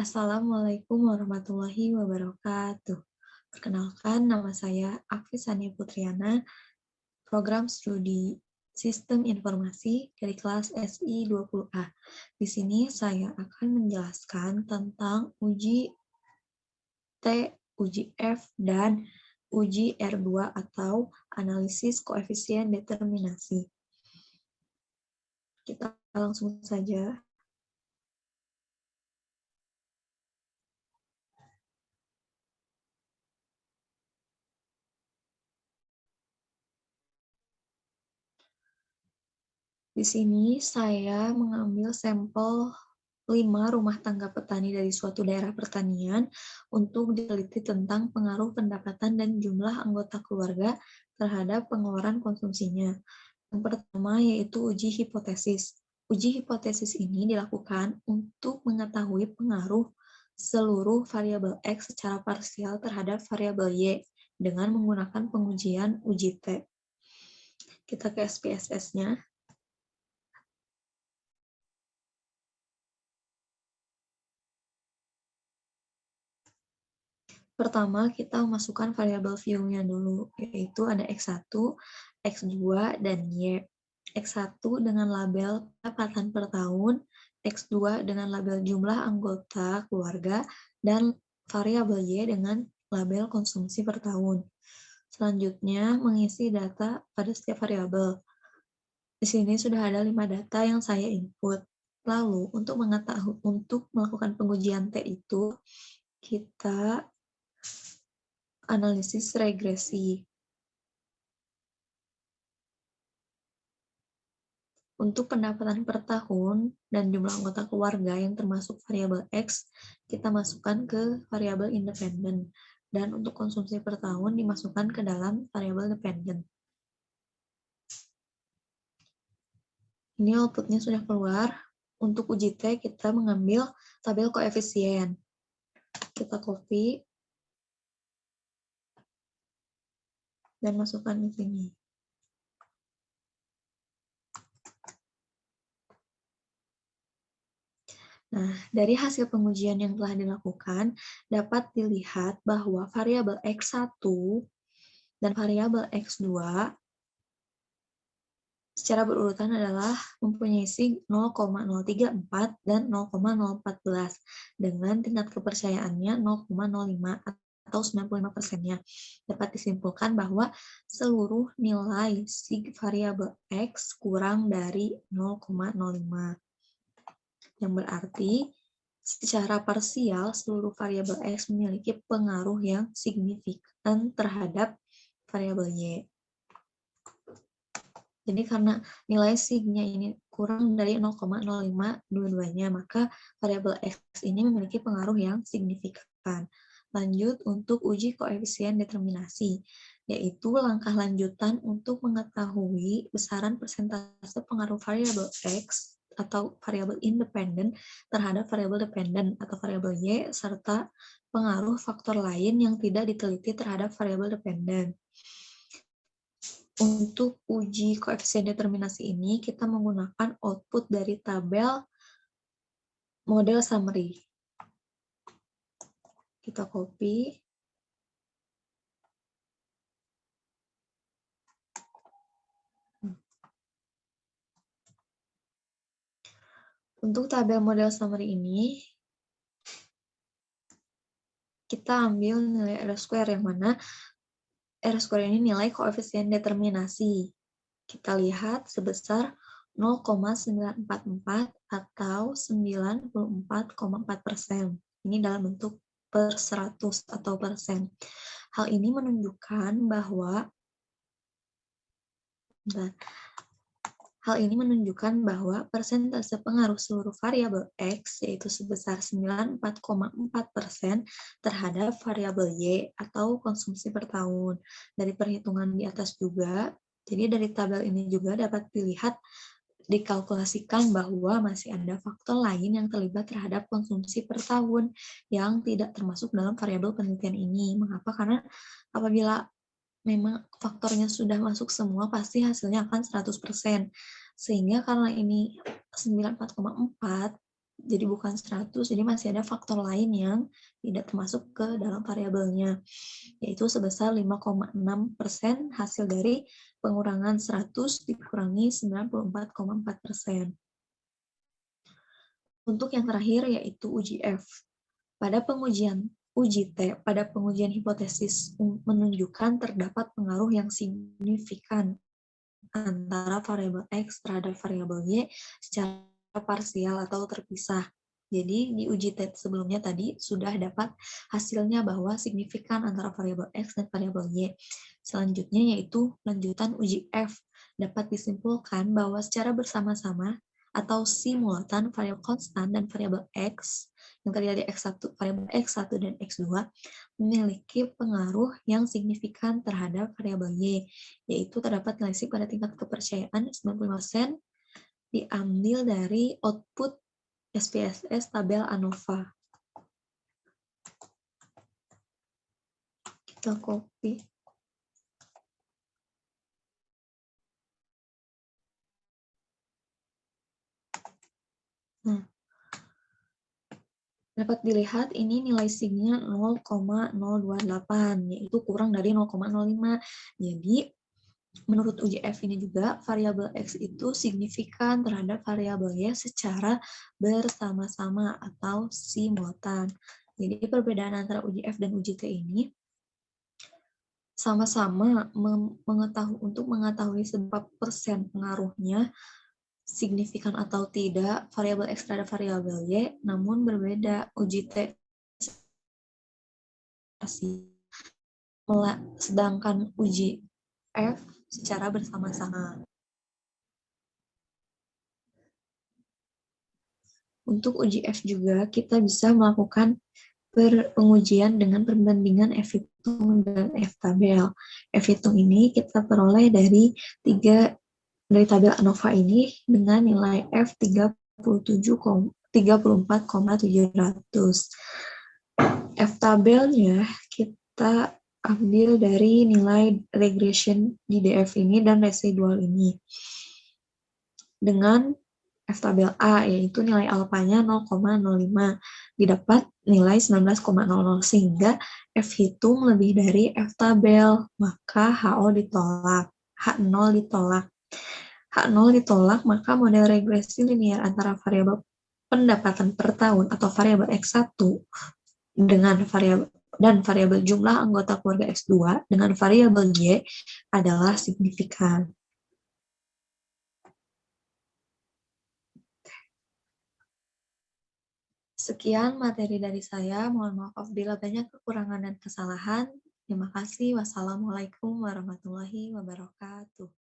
Assalamualaikum warahmatullahi wabarakatuh. Perkenalkan, nama saya Afisania Putriana, program studi Sistem Informasi dari kelas SI 20A. Di sini saya akan menjelaskan tentang uji T, uji F, dan uji R2 atau analisis koefisien determinasi. Kita langsung saja. Di sini saya mengambil sampel 5 rumah tangga petani dari suatu daerah pertanian untuk diteliti tentang pengaruh pendapatan dan jumlah anggota keluarga terhadap pengeluaran konsumsinya. Yang pertama yaitu uji hipotesis. Uji hipotesis ini dilakukan untuk mengetahui pengaruh seluruh variabel X secara parsial terhadap variabel Y dengan menggunakan pengujian uji T. Kita ke SPSS-nya. Pertama, kita masukkan variabel view-nya dulu, yaitu ada X1, X2, dan Y. X1 dengan label pendapatan per tahun, X2 dengan label jumlah anggota keluarga, dan variabel Y dengan label konsumsi per tahun. Selanjutnya, mengisi data pada setiap variabel. Di sini sudah ada 5 data yang saya input. Lalu, untuk melakukan pengujian T itu, kita analisis regresi. Untuk pendapatan per tahun dan jumlah anggota keluarga yang termasuk variabel X, kita masukkan ke variabel independen. Dan untuk konsumsi per tahun dimasukkan ke dalam variabel dependen. Ini outputnya sudah keluar. Untuk uji T, kita mengambil tabel koefisien. Kita copy dan masukkan di sini. Nah, dari hasil pengujian yang telah dilakukan, dapat dilihat bahwa variabel X1 dan variabel X2 secara berurutan adalah mempunyai sig 0,034 dan 0,014 dengan tingkat kepercayaannya 0,05 atau 95%-nya. Dapat disimpulkan bahwa seluruh nilai sig variabel X kurang dari 0,05. Yang berarti secara parsial seluruh variabel X memiliki pengaruh yang signifikan terhadap variabel Y. Jadi karena nilai sig-nya ini kurang dari 0,05 dua-duanya, maka variabel X ini memiliki pengaruh yang signifikan. Lanjut untuk uji koefisien determinasi, yaitu langkah lanjutan untuk mengetahui besaran persentase pengaruh variabel X atau variabel independen terhadap variabel dependen atau variabel Y, serta pengaruh faktor lain yang tidak diteliti terhadap variabel dependen. Untuk uji koefisien determinasi ini, kita menggunakan output dari tabel model summary. Kita copy. Untuk tabel model summary ini, kita ambil nilai R-square, yang mana R-square ini nilai koefisien determinasi. Kita lihat sebesar 0,944 atau 94,4%. Ini dalam bentuk per 100 atau persen. Hal ini menunjukkan bahwa persentase pengaruh seluruh variabel X yaitu sebesar 94,4% terhadap variabel Y atau konsumsi per tahun. Dari perhitungan di atas juga, jadi dari tabel ini juga dapat dilihat dikalkulasikan bahwa masih ada faktor lain yang terlibat terhadap konsumsi per tahun yang tidak termasuk dalam variabel penelitian ini. Mengapa? Karena apabila memang faktornya sudah masuk semua, pasti hasilnya akan 100%. Sehingga karena ini 94,4, jadi bukan 100, jadi masih ada faktor lain yang tidak termasuk ke dalam variabelnya, yaitu sebesar 5,6% hasil dari pengurangan 100 dikurangi 94,4%. Untuk yang terakhir yaitu uji F. Pada pengujian uji T, pada pengujian hipotesis menunjukkan terdapat pengaruh yang signifikan antara variabel X terhadap variabel Y secara parsial atau terpisah. Jadi di uji T sebelumnya tadi sudah dapat hasilnya bahwa signifikan antara variabel X dan variabel Y. Selanjutnya yaitu lanjutan uji F. Dapat disimpulkan bahwa secara bersama-sama atau simultan variabel konstan dan variabel X yang tadi ada X1, variabel X1 dan X2 memiliki pengaruh yang signifikan terhadap variabel Y, yaitu terdapat nilai SIP pada tingkat kepercayaan 95% diambil dari output SPSS tabel ANOVA. Kita copy. Nah, dapat dilihat ini nilai SIG-nya 0,028, yaitu kurang dari 0,05. Jadi, menurut uji F ini juga, variabel X itu signifikan terhadap variabel Y secara bersama-sama atau simultan. Jadi, perbedaan antara uji F dan uji T ini sama-sama untuk mengetahui seberapa persen pengaruhnya signifikan atau tidak variabel X terhadap variabel Y, namun berbeda. Uji T sedangkan uji F secara bersama-sama. Untuk uji F juga kita bisa melakukan pengujian dengan perbandingan F hitung dan F tabel. F hitung ini kita peroleh dari tabel ANOVA ini dengan nilai F 34,700. F tabelnya kita ambil dari nilai regression di DF ini dan residual ini. Dengan F tabel A, yaitu nilai alfanya 0,05, didapat nilai 19,00, sehingga F hitung lebih dari F tabel, maka HO ditolak, H0 ditolak. H0 ditolak, maka model regresi linier antara variabel pendapatan per tahun atau variabel X1 dengan variabel jumlah anggota keluarga X2 dengan variabel Y adalah signifikan. Sekian materi dari saya. Mohon maaf apabila banyak kekurangan dan kesalahan. Terima kasih. Wassalamualaikum warahmatullahi wabarakatuh.